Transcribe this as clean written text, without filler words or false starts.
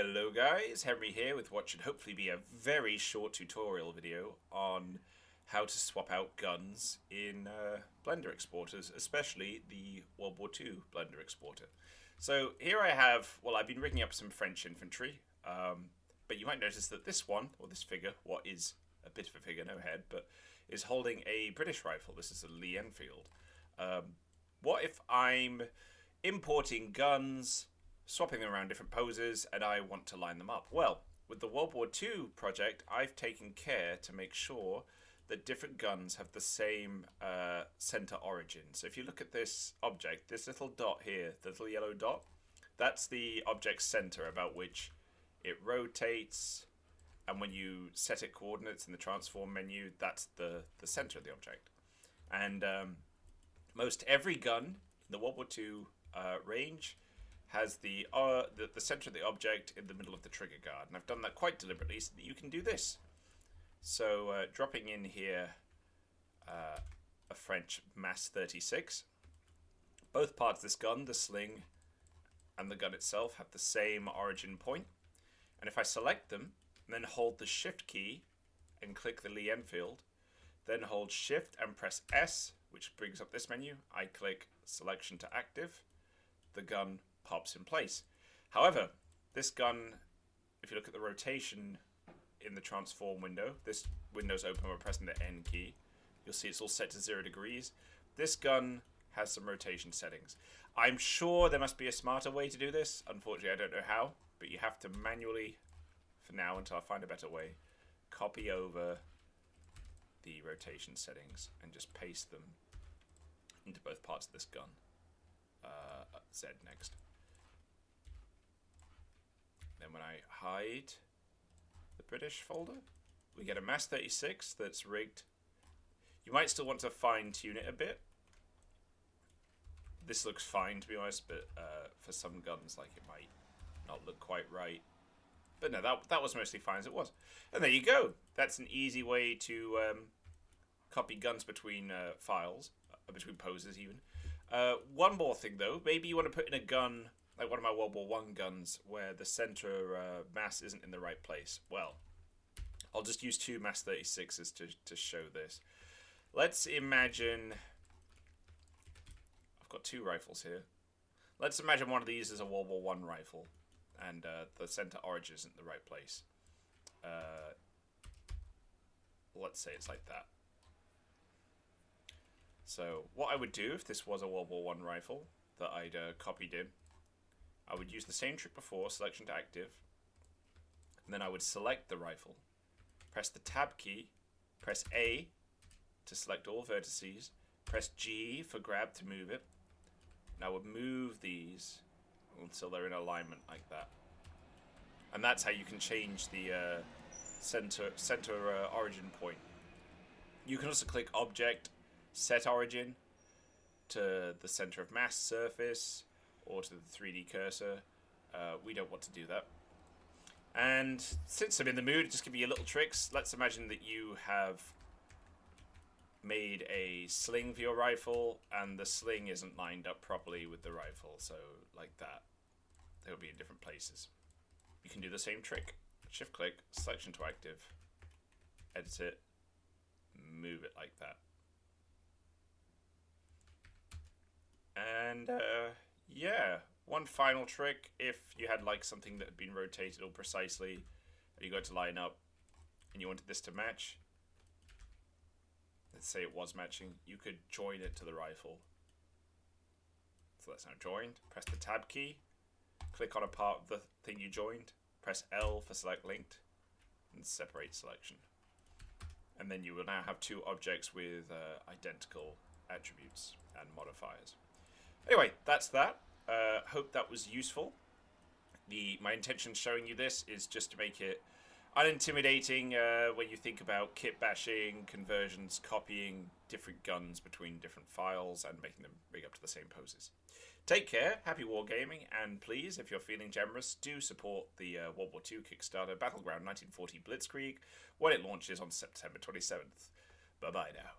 Hello guys, Henry here with what should hopefully be a very short tutorial video on how to swap out guns in Blender exporters, especially the World War II Blender exporter. So here I have, well, I've been rigging up some French infantry, but you might notice that this one, or this figure, what is a bit of a figure, no head, but is holding a British rifle. This is a Lee Enfield. What if I'm importing guns, swapping them around different poses, and I want to line them up? Well, with the World War II project, I've taken care to make sure that different guns have the same center origin. So if you look at this object, this little dot here, the little yellow dot, that's the object's center about which it rotates, and when you set it coordinates in the transform menu, that's the center of the object. And most every gun in the World War II range has the center of the object in the middle of the trigger guard, and I've done that quite deliberately so that you can do this. So dropping in here a French Mass 36. Both parts of this gun, the sling and the gun itself, have the same origin point, and if I select them and then hold the Shift key and click the Lee Enfield, then hold Shift and press S, which brings up this menu, I click Selection to Active, the gun pops in place. However, this gun, if you look at the rotation in the transform window, this window's open by pressing the N key, you'll see it's all set to 0 degrees. This gun has some rotation settings. I'm sure there must be a smarter way to do this. Unfortunately, I don't know how, but you have to manually, for now until I find a better way, copy over the rotation settings and just paste them into both parts of this gun. Z next. Then when I hide the British folder, we get a Mass 36 that's rigged. You might still want to fine tune it a bit. This looks fine, to be honest, but for some guns, like, it might not look quite right. But no, that was mostly fine as it was. And there you go. That's an easy way to copy guns between files, between poses even. One more thing though, maybe you want to put in a gun, like one of my World War I guns, where the center mass isn't in the right place. Well, I'll just use two Mass 36s to show this. Let's imagine, I've got two rifles here. Let's imagine one of these is a World War I rifle, and the center origin isn't in the right place. Let's say it's like that. So what I would do if this was a World War I rifle that I'd copied in, I would use the same trick before, selection to active, and then I would select the rifle, press the tab key, press A to select all vertices, press G for grab to move it, and I would move these until they're in alignment like that. And that's how you can change the center origin point. You can also click Object, Set Origin to the center of mass surface or to the 3D cursor. We don't want to do that. And since I'm in the mood, just give you little tricks. Let's imagine that you have made a sling for your rifle and the sling isn't lined up properly with the rifle. So like that. They'll be in different places. You can do the same trick. Shift click, selection to active, edit it, move it like that. And yeah, one final trick, if you had like something that had been rotated all precisely and you got to line up and you wanted this to match, let's say it was matching, you could join it to the rifle. So that's now joined. Press the tab key, click on a part of the thing you joined, press L for select linked, and separate selection. And then you will now have two objects with identical attributes and modifiers. Anyway, that's that. Hope that was useful. My intention showing you this is just to make it unintimidating when you think about kit bashing, conversions, copying different guns between different files and making them rig up to the same poses. Take care, happy wargaming, and please, if you're feeling generous, do support the World War II Kickstarter Battleground 1940 Blitzkrieg when it launches on September 27th. Bye-bye now.